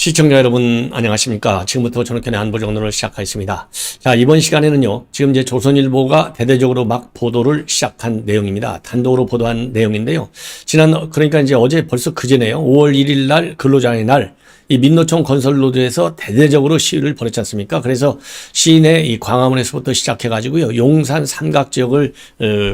시청자 여러분 안녕하십니까. 지금부터 전학견의 안보정론을 시작하겠습니다. 자, 이번 시간에는요, 지금 이제 조선일보가 대대적으로 막 보도를 시작한 내용입니다. 단독으로 보도한 내용인데요. 그러니까 이제 어제 벌써 그제네요. 5월 1일 날 근로자의 날, 이 민노총 건설노조에서 대대적으로 시위를 벌였지 않습니까? 그래서 시내 이 광화문에서부터 시작해가지고요, 용산 삼각 지역을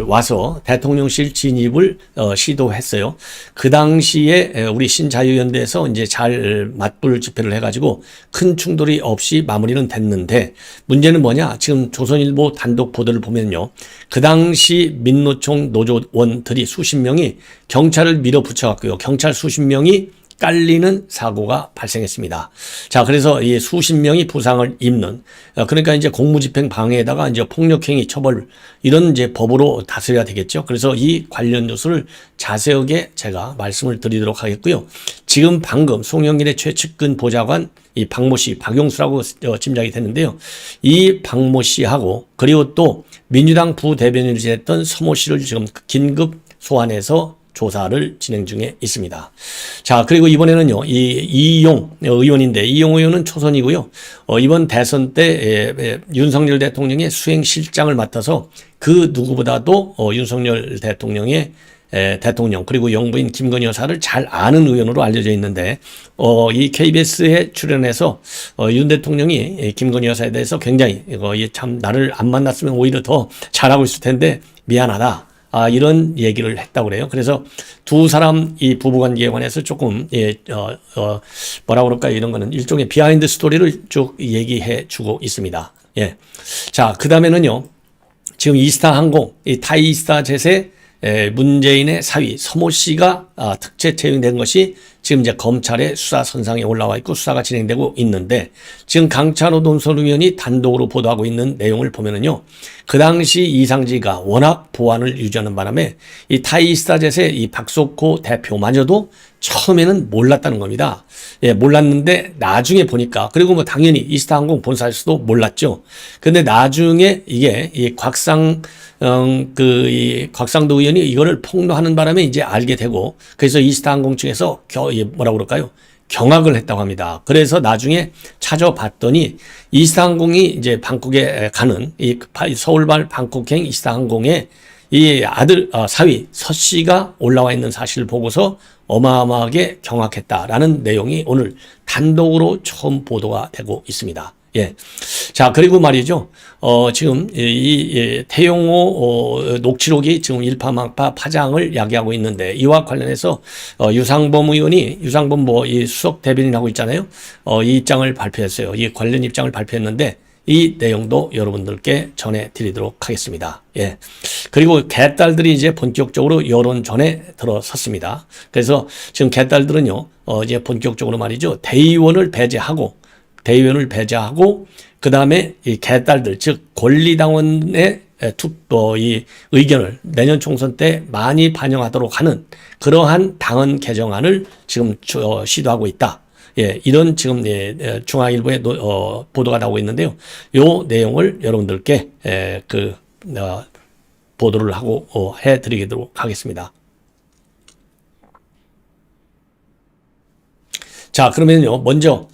와서 대통령실 진입을 시도했어요. 그 당시에 우리 신자유연대에서 이제 잘 맞불 집회를 해가지고 큰 충돌이 없이 마무리는 됐는데, 문제는 뭐냐? 지금 조선일보 단독 보도를 보면요, 그 당시 민노총 노조원들이 수십 명이 경찰을 밀어붙여갖고요, 경찰 수십 명이 깔리는 사고가 발생했습니다. 자, 그래서 이 수십 명이 부상을 입는, 그러니까 이제 공무집행 방해에다가 이제 폭력행위 처벌, 이런 이제 법으로 다스려야 되겠죠. 그래서 이 관련 뉴스를 자세하게 제가 말씀을 드리도록 하겠고요. 지금 방금 송영길의 최측근 보좌관 이 박모 씨, 박용수라고 짐작이 됐는데요. 이 박모 씨하고 그리고 또 민주당 부대변인을 지냈던 서모 씨를 지금 긴급 소환해서 조사를 진행 중에 있습니다. 자, 그리고 이번에는요, 이용 의원인데, 이용 의원은 초선이고요. 이번 대선 때 윤석열 대통령의 수행실장을 맡아서 그 누구보다도 윤석열 대통령의 대통령 그리고 영부인 김건희 여사를 잘 아는 의원으로 알려져 있는데, 이 KBS에 출연해서 윤 대통령이 김건희 여사에 대해서 굉장히 참 나를 안 만났으면 오히려 더 잘하고 있을 텐데 미안하다. 이런 얘기를 했다고 그래요. 그래서 두 사람 이 부부관계에 관해서 조금, 뭐라 그럴까, 이런 거는 일종의 비하인드 스토리를 쭉 얘기해 주고 있습니다. 예. 자, 그 다음에는요, 지금 이스타 항공, 이 타이스타 제세, 문재인의 사위, 서모 씨가 특채 채용된 것이 지금 이제 검찰의 수사 선상에 올라와 있고 수사가 진행되고 있는데, 지금 강찬호 논설위원이 단독으로 보도하고 있는 내용을 보면은요, 그 당시 이상지가 워낙 보안을 유지하는 바람에 이 타이스타젯의 이 박석호 대표마저도 처음에는 몰랐다는 겁니다. 예, 몰랐는데 나중에 보니까, 그리고 뭐 당연히 이스타항공 본사에서도 몰랐죠. 근데 나중에 이게 이 곽상도 의원이 이거를 폭로하는 바람에 이제 알게 되고, 그래서 이스타항공 측에서 뭐라 그럴까요? 경악을 했다고 합니다. 그래서 나중에 찾아봤더니 이스타항공이 이제 방콕에 가는 이 서울발 방콕행 이스타항공에 이 아들 사위 서 씨가 올라와 있는 사실을 보고서 어마어마하게 경악했다라는 내용이 오늘 단독으로 처음 보도가 되고 있습니다. 예. 자, 그리고 말이죠. 지금 이 태용호 녹취록이 지금 일파만파 파장을 야기하고 있는데, 이와 관련해서 유상범 의원이, 유상범 이 수석 대변인하고 있잖아요. 이 입장을 발표했어요. 이 관련 입장을 발표했는데, 이 내용도 여러분들께 전해드리도록 하겠습니다. 예. 그리고 개딸들이 이제 본격적으로 여론전에 들어섰습니다. 그래서 지금 개딸들은요, 이제 본격적으로 말이죠, 대의원을 배제하고, 그 다음에 이 개딸들, 즉 권리당원의 이 의견을 내년 총선 때 많이 반영하도록 하는 그러한 당헌 개정안을 지금 시도하고 있다. 예, 이런 지금 중앙일보에 보도가 나오고 있는데요. 요 내용을 여러분들께 보도를 하고 해드리도록 하겠습니다. 자, 그러면요, 먼저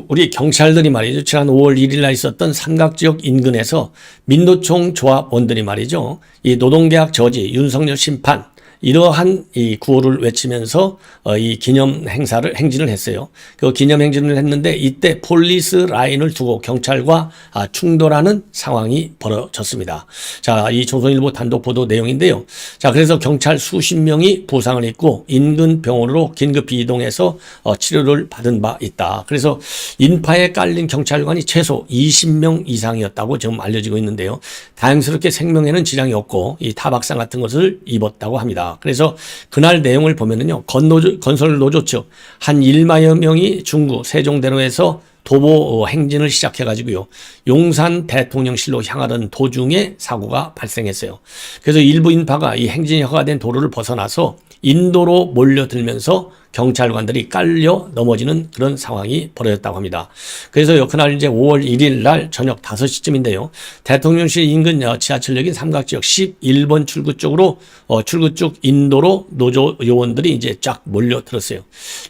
우리 경찰들이 말이죠, 지난 5월 1일 날 있었던 삼각지역 인근에서 민노총 조합원들이 말이죠, 이 노동계약 저지, 윤석열 심판, 이러한 이 구호를 외치면서 이 기념 행진을 했어요. 그 기념 행진을 했는데, 이때 폴리스 라인을 두고 경찰과 충돌하는 상황이 벌어졌습니다. 자, 이 조선일보 단독 보도 내용인데요. 자, 그래서 경찰 수십 명이 부상을 입고 인근 병원으로 긴급히 이동해서 치료를 받은 바 있다. 그래서 인파에 깔린 경찰관이 최소 20명 이상이었다고 지금 알려지고 있는데요. 다행스럽게 생명에는 지장이 없고 이 타박상 같은 것을 입었다고 합니다. 그래서 그날 내용을 보면은요, 건설노조 측 한 1만여 명이 중구 세종대로에서 도보 행진을 시작해가지고요, 용산 대통령실로 향하던 도중에 사고가 발생했어요. 그래서 일부 인파가 이 행진이 허가된 도로를 벗어나서 인도로 몰려들면서 경찰관들이 깔려 넘어지는 그런 상황이 벌어졌다고 합니다. 그래서 그날 이제 5월 1일 날 저녁 5시쯤인데요. 대통령실 인근 지하철역인 삼각지역 11번 출구 쪽으로 출구 쪽 인도로 노조 요원들이 이제 쫙 몰려들었어요.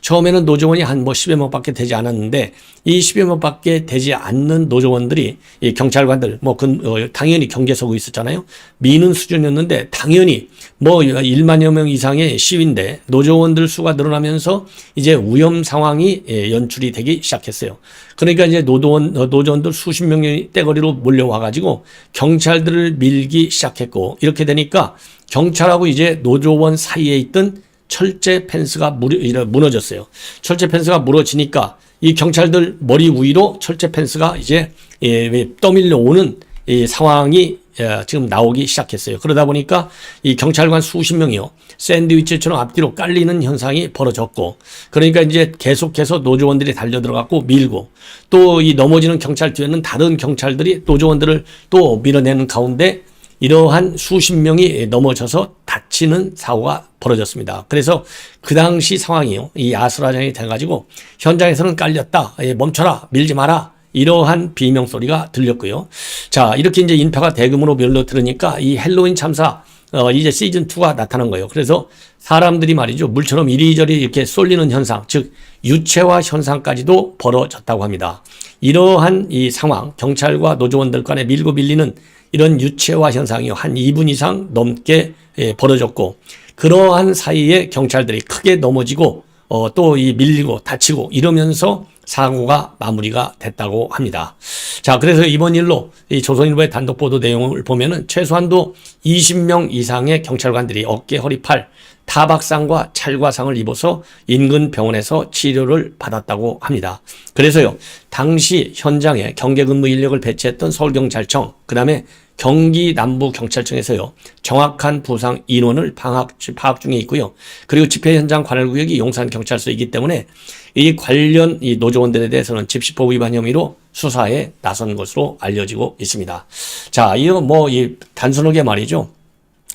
처음에는 노조원이 한 10여 명밖에 되지 않았는데 이 10여 명밖에 되지 않는 노조원들이 이 경찰관들 당연히 경계 서고 있었잖아요. 미는 수준이었는데 당연히 1만여 명 이상의 시위인데 노조원들 수가 늘어나면서 이제 위험 상황이 연출이 되기 시작했어요. 그러니까 이제 노조원들 수십 명이 떼거리로 몰려와 가지고 경찰들을 밀기 시작했고, 이렇게 되니까 경찰하고 이제 노조원 사이에 있던 철제 펜스가 무너졌어요. 철제 펜스가 무너지니까 이 경찰들 머리 위로 철제 펜스가 이제 떠밀려 오는 이 상황이 지금 나오기 시작했어요. 그러다 보니까 이 경찰관 수십 명이요, 샌드위치처럼 앞뒤로 깔리는 현상이 벌어졌고, 그러니까 이제 계속해서 노조원들이 달려들어갔고 밀고, 또 이 넘어지는 경찰 뒤에는 다른 경찰들이 노조원들을 또 밀어내는 가운데 이러한 수십 명이 넘어져서 다치는 사고가 벌어졌습니다. 그래서 그 당시 상황이요, 이 아수라장이 돼가지고 현장에서는 깔렸다, 멈춰라, 밀지 마라, 이러한 비명 소리가 들렸고요. 자, 이렇게 이제 인파가 대규모로 몰려들으니까 이 헬로윈 참사 이제 시즌 2가 나타난 거예요. 그래서 사람들이 말이죠, 물처럼 이리저리 이렇게 쏠리는 현상, 즉 유체화 현상까지도 벌어졌다고 합니다. 이러한 이 상황, 경찰과 노조원들 간에 밀고 밀리는 이런 유체화 현상이 한 2분 이상 넘게 벌어졌고, 그러한 사이에 경찰들이 크게 넘어지고 또 이 밀리고 다치고 이러면서 사고가 마무리가 됐다고 합니다. 자, 그래서 이번 일로 이 조선일보의 단독 보도 내용을 보면은 최소한도 20명 이상의 경찰관들이 어깨, 허리, 팔 타박상과 찰과상을 입어서 인근 병원에서 치료를 받았다고 합니다. 그래서요, 당시 현장에 경계근무 인력을 배치했던 서울경찰청, 그 다음에 경기 남부경찰청에서요, 정확한 부상 인원을 파악 중에 있고요. 그리고 집회 현장 관할구역이 용산경찰서이기 때문에 이 관련 이 노조원들에 대해서는 집시법 위반 혐의로 수사에 나선 것으로 알려지고 있습니다. 자, 이거 이 단순하게 말이죠,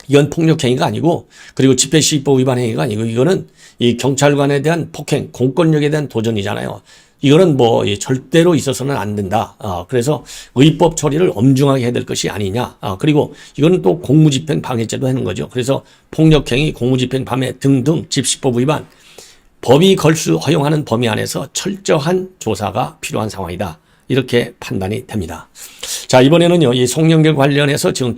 이건 폭력행위가 아니고, 그리고 집회시위법 위반 행위가 아니고, 이거는 이 경찰관에 대한 폭행, 공권력에 대한 도전이잖아요. 이거는 절대로 있어서는 안 된다. 그래서 의법 처리를 엄중하게 해야 될 것이 아니냐. 그리고 이거는 또 공무집행 방해죄도 하는 거죠. 그래서 폭력행위, 공무집행 방해 등등 집시법 위반, 법이 허용하는 범위 안에서 철저한 조사가 필요한 상황이다, 이렇게 판단이 됩니다. 자, 이번에는요, 이 송영길 관련해서 지금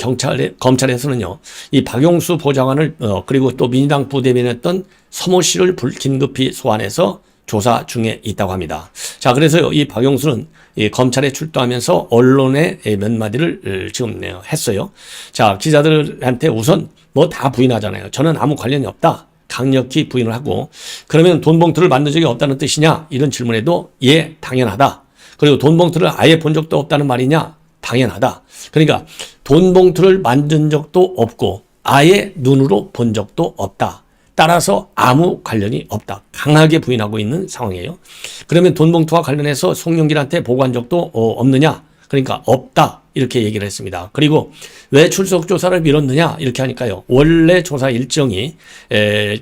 검찰에서는요, 이 박용수 보좌관을 그리고 또 민주당 부대변이었던 서모 씨를 긴급히 소환해서 조사 중에 있다고 합니다. 자, 그래서요, 이 박용수는 이 검찰에 출두하면서 언론에 몇 마디를 지금 했어요. 자, 기자들한테 우선 다 부인하잖아요. 저는 아무 관련이 없다, 강력히 부인을 하고, 그러면 돈 봉투를 만든 적이 없다는 뜻이냐, 이런 질문에도 예, 당연하다. 그리고 돈 봉투를 아예 본 적도 없다는 말이냐, 당연하다. 그러니까 돈 봉투를 만든 적도 없고 아예 눈으로 본 적도 없다. 따라서 아무 관련이 없다, 강하게 부인하고 있는 상황이에요. 그러면 돈 봉투와 관련해서 송영길한테 보고한 적도 없느냐? 그러니까 없다, 이렇게 얘기를 했습니다. 그리고 왜 출석 조사를 미뤘느냐, 이렇게 하니까요, 원래 조사 일정이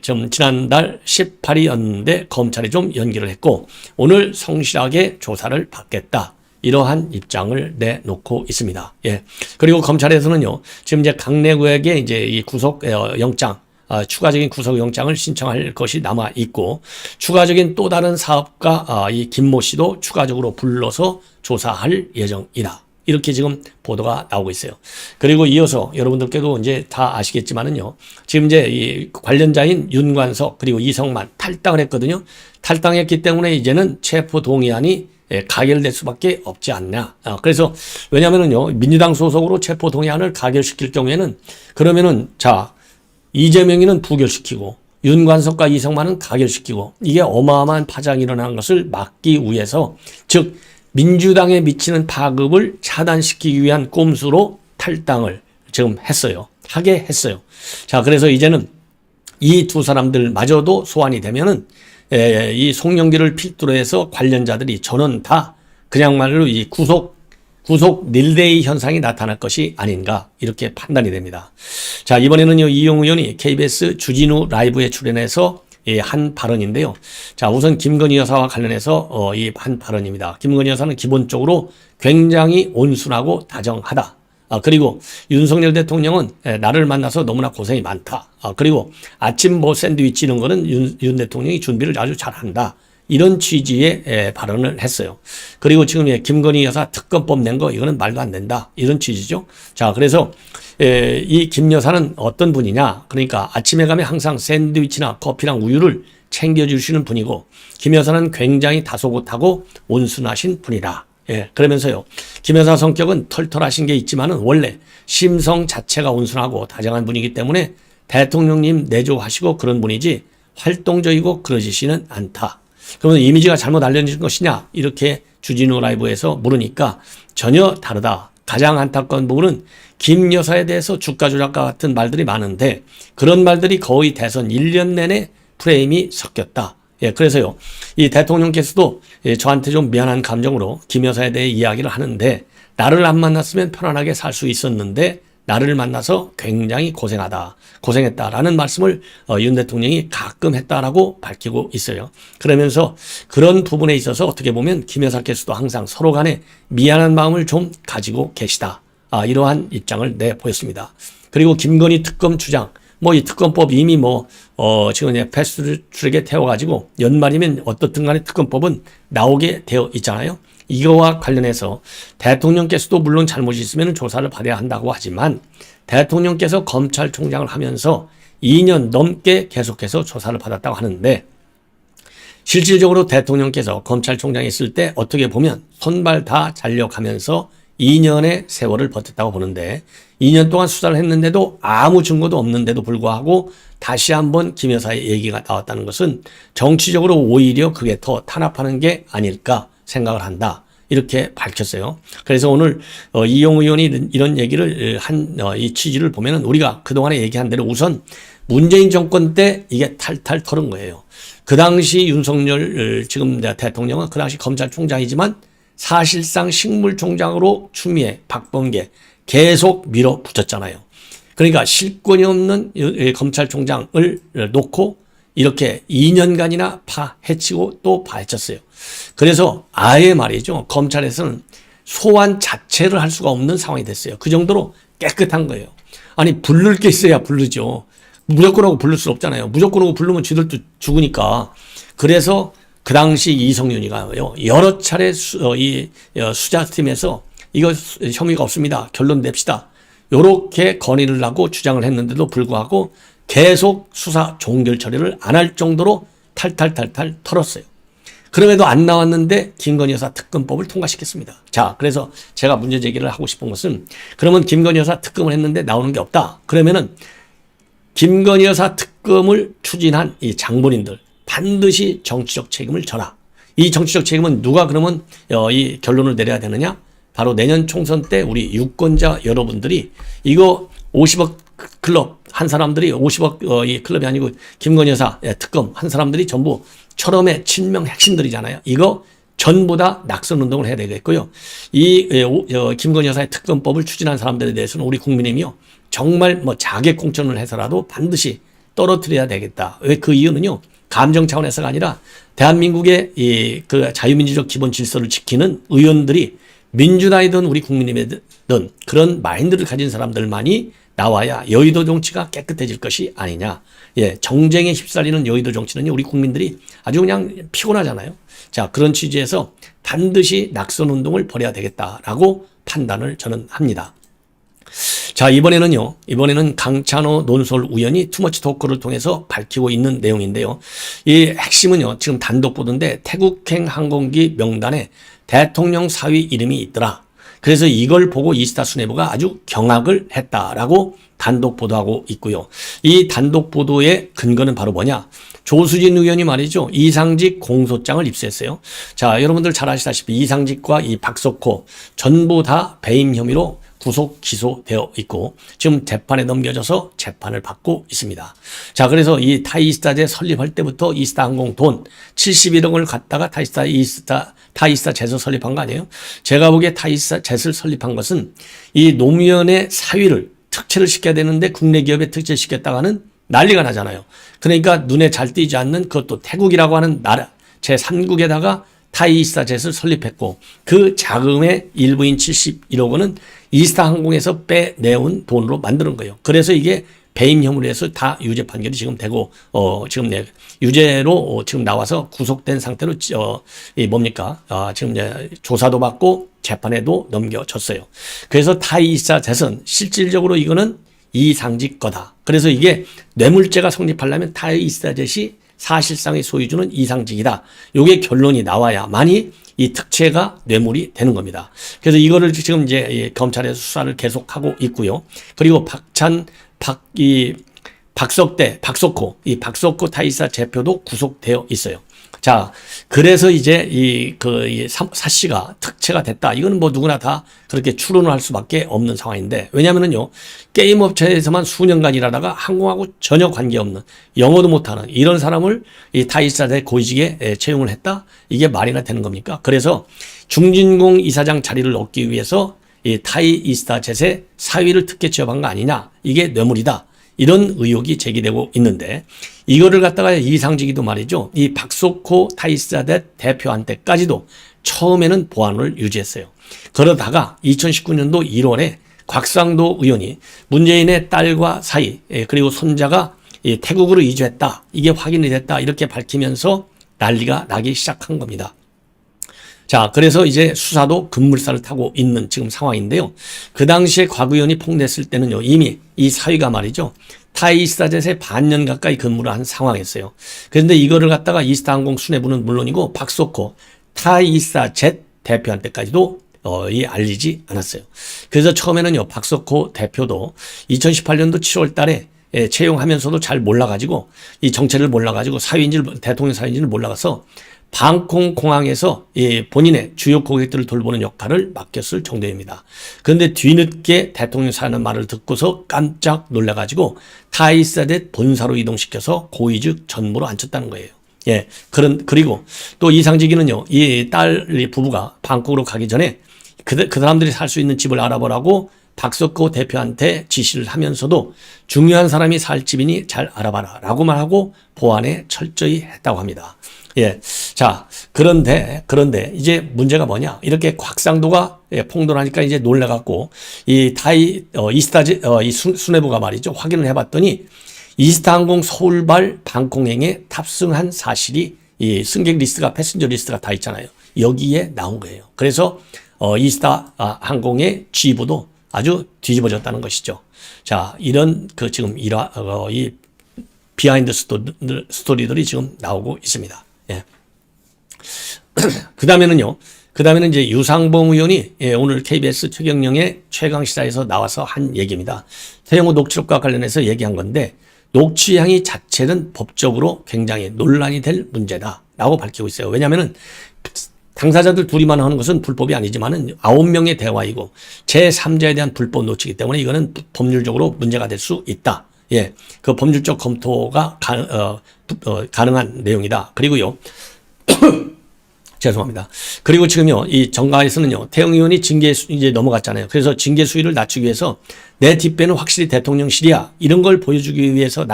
좀 지난달 18일이었는데 검찰이 좀 연기를 했고 오늘 성실하게 조사를 받겠다, 이러한 입장을 내놓고 있습니다. 예. 그리고 검찰에서는요, 지금 이제 강내구에게 이제 이 구속 영장, 추가적인 구속영장을 신청할 것이 남아 있고, 추가적인 또 다른 사업가 이 김모 씨도 추가적으로 불러서 조사할 예정이다, 이렇게 지금 보도가 나오고 있어요. 그리고 이어서 여러분들께도 이제 다 아시겠지만은요, 지금 이제 이 관련자인 윤관석 그리고 이성만 탈당을 했거든요. 탈당했기 때문에 이제는 체포 동의안이 가결될 수밖에 없지 않냐. 그래서 왜냐면은요, 민주당 소속으로 체포 동의안을 가결시킬 경우에는, 그러면은 자, 이재명이는 부결시키고 윤관석과 이성만은 가결시키고, 이게 어마어마한 파장이 일어나는 것을 막기 위해서, 즉 민주당에 미치는 파급을 차단시키기 위한 꼼수로 탈당을 지금 하게 했어요. 자, 그래서 이제는 이 두 사람들마저도 소환이 되면은 이 송영길을 필두로 해서 관련자들이 저는 다 그냥 말로 이 구속 릴레이 현상이 나타날 것이 아닌가, 이렇게 판단이 됩니다. 자, 이번에는요, 이용 의원이 KBS 주진우 라이브에 출연해서 한 발언인데요. 자, 우선 김건희 여사와 관련해서 이 한 발언입니다. 김건희 여사는 기본적으로 굉장히 온순하고 다정하다. 그리고 윤석열 대통령은 나를 만나서 너무나 고생이 많다. 그리고 아침 뭐 샌드위치 이런 거는 윤 대통령이 준비를 아주 잘한다. 이런 취지의 발언을 했어요. 그리고 지금 김건희 여사 특검법 낸 거 이거는 말도 안 된다. 이런 취지죠. 자, 그래서 이 김 여사는 어떤 분이냐? 그러니까 아침에 가면 항상 샌드위치나 커피랑 우유를 챙겨주시는 분이고, 김 여사는 굉장히 다소곳하고 온순하신 분이다. 그러면서요, 김 여사 성격은 털털하신 게 있지만은 원래 심성 자체가 온순하고 다정한 분이기 때문에 대통령님 내조하시고 그런 분이지 활동적이고 그러지시는 않다. 그러면 이미지가 잘못 알려진 것이냐? 이렇게 주진우 라이브에서 물으니까 전혀 다르다. 가장 안타까운 부분은 김 여사에 대해서 주가 조작과 같은 말들이 많은데 그런 말들이 거의 대선 1년 내내 프레임이 섞였다. 그래서요, 이 대통령께서도 저한테 좀 미안한 감정으로 김 여사에 대해 이야기를 하는데 나를 안 만났으면 편안하게 살 수 있었는데 나를 만나서 굉장히 고생했다라는 말씀을 윤 대통령이 가끔 했다라고 밝히고 있어요. 그러면서 그런 부분에 있어서 어떻게 보면 김 여사께서도 항상 서로 간에 미안한 마음을 좀 가지고 계시다. 이러한 입장을 내보였습니다. 그리고 김건희 특검 주장, 이 특검법 이미 지금 패스트트랙에 태워가지고 연말이면 어떻든 간에 특검법은 나오게 되어 있잖아요. 이거와 관련해서 대통령께서도 물론 잘못이 있으면 조사를 받아야 한다고 하지만 대통령께서 검찰총장을 하면서 2년 넘게 계속해서 조사를 받았다고 하는데 실질적으로 대통령께서 검찰총장에 있을 때 어떻게 보면 손발 다 잘려가면서 2년의 세월을 버텼다고 보는데 2년 동안 수사를 했는데도 아무 증거도 없는데도 불구하고 다시 한번 김 여사의 얘기가 나왔다는 것은 정치적으로 오히려 그게 더 탄압하는 게 아닐까 생각을 한다. 이렇게 밝혔어요. 그래서 오늘 이용 의원이 이런 얘기를 한 이 취지를 보면은 우리가 그동안에 얘기한 대로 우선 문재인 정권 때 이게 탈탈 털은 거예요. 그 당시 윤석열 지금 대통령은 그 당시 검찰총장이지만 사실상 식물총장으로 추미애, 박범계 계속 밀어붙였잖아요. 그러니까 실권이 없는 검찰총장을 놓고 이렇게 2년간이나 파헤치고 또 파헤쳤어요. 그래서 아예 말이죠. 검찰에서는 소환 자체를 할 수가 없는 상황이 됐어요. 그 정도로 깨끗한 거예요. 아니, 부를 게 있어야 부르죠. 무조건 하고 부를 수 없잖아요. 무조건 하고 부르면 쥐들도 죽으니까. 그래서 그 당시 이성윤이가요, 여러 차례 수사팀에서 이거 혐의가 없습니다. 결론 냅시다. 요렇게 건의를 하고 주장을 했는데도 불구하고 계속 수사 종결 처리를 안 할 정도로 탈탈 털었어요. 그럼에도 안 나왔는데 김건희 여사 특검법을 통과시켰습니다. 자, 그래서 제가 문제 제기를 하고 싶은 것은 그러면 김건희 여사 특검을 했는데 나오는 게 없다. 그러면은 김건희 여사 특검을 추진한 이 장본인들 반드시 정치적 책임을 져라. 이 정치적 책임은 누가 그러면 이 결론을 내려야 되느냐? 바로 내년 총선 때 우리 유권자 여러분들이 이거 50억 클럽 한 사람들이 50억 이 클럽이 아니고 김건희 여사 특검 한 사람들이 전부 철험의 친명 핵심들이잖아요. 이거 전부 다 낙선 운동을 해야 되겠고요. 이 김건희 여사의 특검법을 추진한 사람들에 대해서는 우리 국민의힘이요, 정말 자객 공천을 해서라도 반드시 떨어뜨려야 되겠다. 왜? 그 이유는요, 감정 차원에서가 아니라 대한민국의 그 자유민주적 기본 질서를 지키는 의원들이 민주당이든 우리 국민의힘이든 그런 마인드를 가진 사람들만이 나와야 여의도 정치가 깨끗해질 것이 아니냐. 정쟁에 휩쓸리는 여의도 정치는 우리 국민들이 아주 그냥 피곤하잖아요. 자, 그런 취지에서 반드시 낙선 운동을 벌여야 되겠다라고 판단을 저는 합니다. 자, 이번에는 강찬호 논설 우연히 투머치 토크를 통해서 밝히고 있는 내용인데요. 이 핵심은요, 지금 단독 보도인데 태국행 항공기 명단에 대통령 사위 이름이 있더라. 그래서 이걸 보고 이스타 수뇌부가 아주 경악을 했다라고 단독 보도하고 있고요. 이 단독 보도의 근거는 바로 뭐냐? 조수진 의원이 말이죠, 이상직 공소장을 입수했어요. 자, 여러분들 잘 아시다시피 이상직과 이 박석호 전부 다 배임 혐의로 구속 기소되어 있고 지금 재판에 넘겨져서 재판을 받고 있습니다. 자, 그래서 이 타이스타제 설립할 때부터 이스타 항공 돈 71억 원을 갖다가 타이스타 젯을 설립한 거 아니에요? 제가 보기에 타이스타 젯을 설립한 것은 이 노무현의 사위를 특채를 시켜야 되는데 국내 기업에 특채를 시켰다가는 난리가 나잖아요. 그러니까 눈에 잘 띄지 않는 그것도 태국이라고 하는 나라 제3국에다가 타이이스타젯을 설립했고 그 자금의 일부인 71억 원은 이스타 항공에서 빼내온 돈으로 만드는 거예요. 그래서 이게 배임 혐의로 해서 다 유죄 판결이 지금 되고 지금 유죄로 지금 나와서 구속된 상태로 지금 이제 조사도 받고 재판에도 넘겨졌어요. 그래서 타이이스타젯은 실질적으로 이거는 이상직 거다. 그래서 이게 뇌물죄가 성립하려면 타이이스타젯이 사실상의 소유주는 이상직이다. 요게 결론이 나와야만이 이 특채가 뇌물이 되는 겁니다. 그래서 이거를 지금 이제 검찰에서 수사를 계속하고 있고요. 그리고 박석코 타이사 대표도 구속되어 있어요. 자, 그래서 이제 이 사씨가 특채가 됐다. 이거는 뭐 누구나 다 그렇게 추론을 할 수밖에 없는 상황인데, 왜냐면은요, 게임 업체에서만 수년간 일하다가 항공하고 전혀 관계없는, 영어도 못하는 이런 사람을 이 타이사대 고위직에 채용을 했다? 이게 말이나 되는 겁니까? 그래서 중진공 이사장 자리를 얻기 위해서 이 타이이스타젯의 사위를 특혜 취업한 거 아니냐? 이게 뇌물이다. 이런 의혹이 제기되고 있는데, 이거를 갖다가 이상직이도 말이죠. 이 박석호 타이이스타젯 대표한테까지도 처음에는 보안을 유지했어요. 그러다가 2019년도 1월에 곽상도 의원이 문재인의 딸과 사이, 그리고 손자가 태국으로 이주했다. 이게 확인이 됐다. 이렇게 밝히면서 난리가 나기 시작한 겁니다. 자, 그래서 이제 수사도 급물살을 타고 있는 지금 상황인데요. 그 당시에 곽 의원이 폭로했을 때는요, 이미 이 사위가 말이죠, 타이이스타젯에 반년 가까이 근무를 한 상황이었어요. 그런데 이거를 갖다가 이스타항공 수뇌부는 물론이고 박석호 타이이스타젯 대표한테까지도 알리지 않았어요. 그래서 처음에는요, 박석호 대표도 2018년도 7월 달에 채용하면서도 잘 몰라가지고 이 정체를 몰라가지고 대통령 사위인지를 몰라가서 방콕 공항에서 본인의 주요 고객들을 돌보는 역할을 맡겼을 정도입니다. 그런데 뒤늦게 대통령 사는 말을 듣고서 깜짝 놀라가지고 타이이스타젯 본사로 이동시켜서 고위직 전무로 앉혔다는 거예요. 예, 그리고 또 이상직이는요, 이 딸 부부가 방콕으로 가기 전에 그 사람들이 살 수 있는 집을 알아보라고 박석호 대표한테 지시를 하면서도 중요한 사람이 살 집이니 잘 알아봐라 라고만 하고 보안에 철저히 했다고 합니다. 예. 자, 그런데 이제 문제가 뭐냐. 이렇게 곽상도가 폭로하니까 이제 놀래갖고 이 수뇌부가 말이죠. 확인을 해봤더니 이스타항공 서울발 방콕행에 탑승한 사실이 이 승객 리스트가 패신저 리스트가 다 있잖아요. 여기에 나온 거예요. 그래서 이스타항공의 지부도 아주 뒤집어졌다는 것이죠. 자, 이런 지금 이 비하인드 스토리들이 지금 나오고 있습니다. 예. 그 다음에는 이제 유상범 의원이 오늘 KBS 최경영의 최강시사에서 나와서 한 얘기입니다. 태영호 녹취록과 관련해서 얘기한 건데, 녹취향이 자체는 법적으로 굉장히 논란이 될 문제다라고 밝히고 있어요. 왜냐하면은 당사자들 둘이만 하는 것은 불법이 아니지만은 9명의 대화이고 제3자에 대한 불법 노치이기 때문에 이거는 법률적으로 문제가 될 수 있다. 예, 그 법률적 검토가 가능한 내용이다. 그리고요, 죄송합니다. 그리고 지금요, 이 정가에서는요, 태영 의원이 징계 이제 넘어갔잖아요. 그래서 징계 수위를 낮추기 위해서 내 뒷배는 확실히 대통령실이야. 이런 걸 보여주기 위해서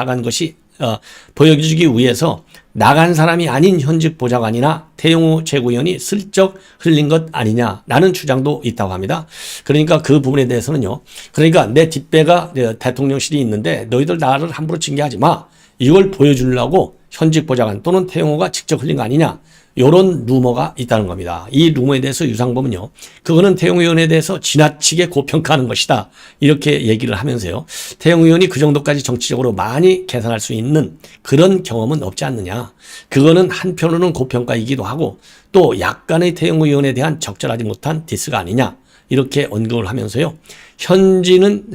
나간 사람이 아닌 현직 보좌관이나 태영호 최고위원이 슬쩍 흘린 것 아니냐라는 주장도 있다고 합니다. 그러니까 그 부분에 대해서는요, 그러니까 내 뒷배가 대통령실이 있는데 너희들 나를 함부로 징계하지 마. 이걸 보여주려고 현직 보좌관 또는 태영호가 직접 흘린 거 아니냐. 이런 루머가 있다는 겁니다. 이 루머에 대해서 유상범은요, 그거는 태영 의원에 대해서 지나치게 고평가하는 것이다. 이렇게 얘기를 하면서요, 태영 의원이 그 정도까지 정치적으로 많이 계산할 수 있는 그런 경험은 없지 않느냐. 그거는 한편으로는 고평가이기도 하고 또 약간의 태영 의원에 대한 적절하지 못한 디스가 아니냐. 이렇게 언급을 하면서요, 현직은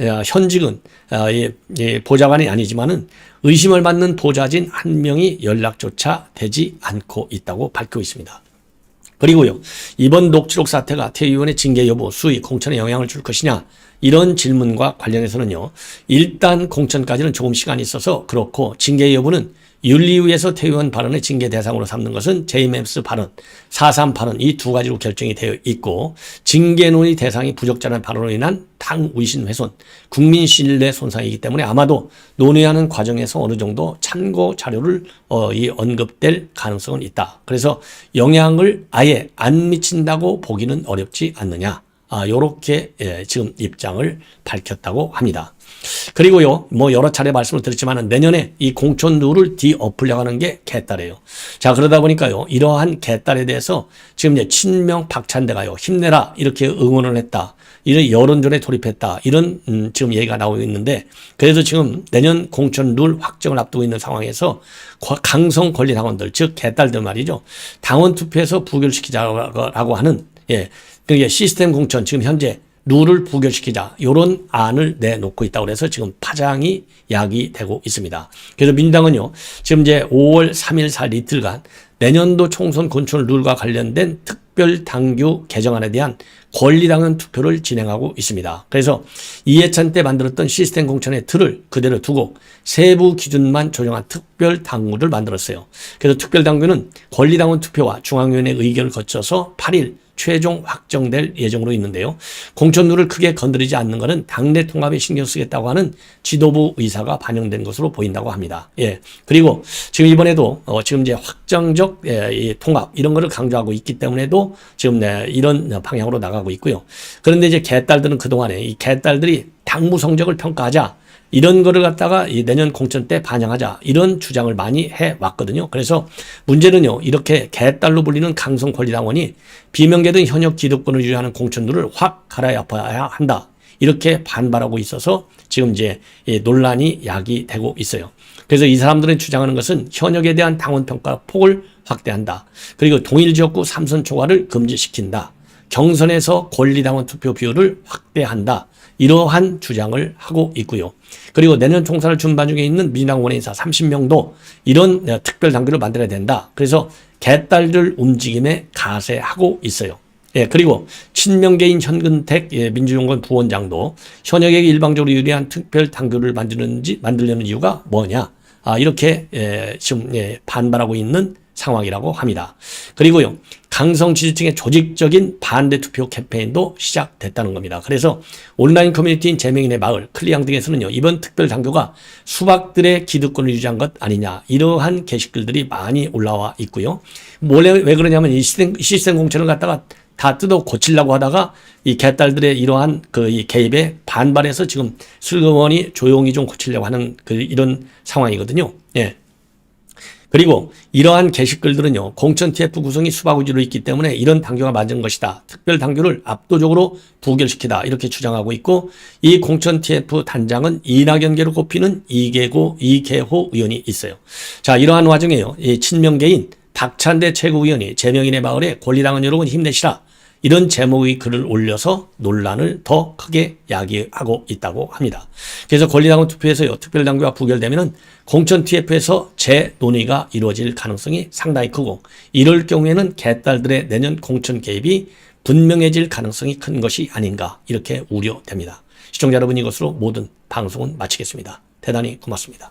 보좌관이 아니지만은 의심을 받는 보좌진 한 명이 연락조차 되지 않고 있다고 밝히고 있습니다. 그리고요, 이번 녹취록 사태가 태 의원의 징계 여부, 수위, 공천에 영향을 줄 것이냐, 이런 질문과 관련해서는요, 일단 공천까지는 조금 시간이 있어서 그렇고 징계 여부는 윤리위에서 태의원 발언의 징계 대상으로 삼는 것은 제이맵스 발언, 4.3 발언 이 두 가지로 결정이 되어 있고 징계 논의 대상이 부적절한 발언으로 인한 당 위신 훼손, 국민 신뢰 손상이기 때문에 아마도 논의하는 과정에서 어느 정도 참고 자료를 언급될 가능성은 있다. 그래서 영향을 아예 안 미친다고 보기는 어렵지 않느냐. 요렇게 지금 입장을 밝혔다고 합니다. 그리고요, 뭐 여러 차례 말씀을 드렸지만 내년에 이 공천 룰을 뒤엎으려고 하는 게 개딸이에요. 자, 그러다 보니까요, 이러한 개딸에 대해서 지금 이제 친명 박찬대가요, 힘내라 이렇게 응원을 했다. 이런 여론전에 돌입했다. 이런 지금 얘기가 나오고 있는데, 그래서 지금 내년 공천 룰 확정을 앞두고 있는 상황에서 강성 권리 당원들, 즉 개딸들 말이죠, 당원 투표에서 부결시키자라고 하는 그게 시스템 공천 지금 현재 룰을 부결시키자 이런 안을 내놓고 있다고 해서 지금 파장이 야기되고 있습니다. 그래서 민주당은요, 지금 이제 5월 3일 4일 이틀간 내년도 총선 공천 룰과 관련된 특별 당규 개정안에 대한 권리당원 투표를 진행하고 있습니다. 그래서 이해찬 때 만들었던 시스템 공천의 틀을 그대로 두고 세부 기준만 조정한 특별 당규를 만들었어요. 그래서 특별 당규는 권리당원 투표와 중앙위원회 의결을 거쳐서 8일 최종 확정될 예정으로 있는데요. 공천룰을 크게 건드리지 않는 것은 당내 통합에 신경 쓰겠다고 하는 지도부 의사가 반영된 것으로 보인다고 합니다. 그리고 지금 이번에도 지금 이제 확정적 이 통합 이런 거를 강조하고 있기 때문에도 지금 이런 방향으로 나가고 있고요. 그런데 이제 개딸들은 그동안에 이 개딸들이 당무 성적을 평가하자 이런 거를 갖다가 이 내년 공천 때 반영하자 이런 주장을 많이 해왔거든요. 그래서 문제는요, 이렇게 개딸로 불리는 강성 권리당원이 비명계든 현역 기득권을 유지하는 공천룰을 확 갈아엎어야 한다. 이렇게 반발하고 있어서 지금 이제 논란이 야기되고 있어요. 그래서 이 사람들은 주장하는 것은 현역에 대한 당원 평가 폭을 확대한다. 그리고 동일 지역구 3선 초과를 금지시킨다. 경선에서 권리당원 투표 비율을 확대한다. 이러한 주장을 하고 있고요. 그리고 내년 총선을 준비 중에 있는 민주당 원외인사 30명도 이런 특별 당규를 만들어야 된다. 그래서 개딸들 움직임에 가세하고 있어요. 그리고 친명계인 현근택 민주연구원 부원장도 현역에게 일방적으로 유리한 특별 당규를 만들려는 이유가 뭐냐. 이렇게 지금 반발하고 있는 상황이라고 합니다. 그리고요, 강성 지지층의 조직적인 반대 투표 캠페인도 시작됐다는 겁니다. 그래서 온라인 커뮤니티인 재명인의 마을, 클리앙 등에서는요, 이번 특별 당규가 수박들의 기득권을 유지한 것 아니냐, 이러한 게시글들이 많이 올라와 있고요. 왜 그러냐면 이 시스템 공천을 갖다가 다 뜯어 고치려고 하다가 이 개딸들의 이러한 이 개입에 반발해서 지금 슬그머니 조용히 좀 고치려고 하는 이런 상황이거든요. 그리고 이러한 게시글들은요, 공천 TF 구성이 수박 위주로 있기 때문에 이런 당규가 맞은 것이다. 특별 당규를 압도적으로 부결시키다. 이렇게 주장하고 있고, 이 공천 TF 단장은 이낙연계로 꼽히는 이계호 의원이 있어요. 자, 이러한 와중에요, 이 친명계인 박찬대 최고위원이 재명인의 마을에 권리당원 여러분 힘내시라. 이런 제목의 글을 올려서 논란을 더 크게 야기하고 있다고 합니다. 그래서 권리당원 투표에서요, 특별당규가 부결되면은 공천 TF에서 재논의가 이루어질 가능성이 상당히 크고, 이럴 경우에는 개딸들의 내년 공천 개입이 분명해질 가능성이 큰 것이 아닌가, 이렇게 우려됩니다. 시청자 여러분, 이것으로 모든 방송은 마치겠습니다. 대단히 고맙습니다.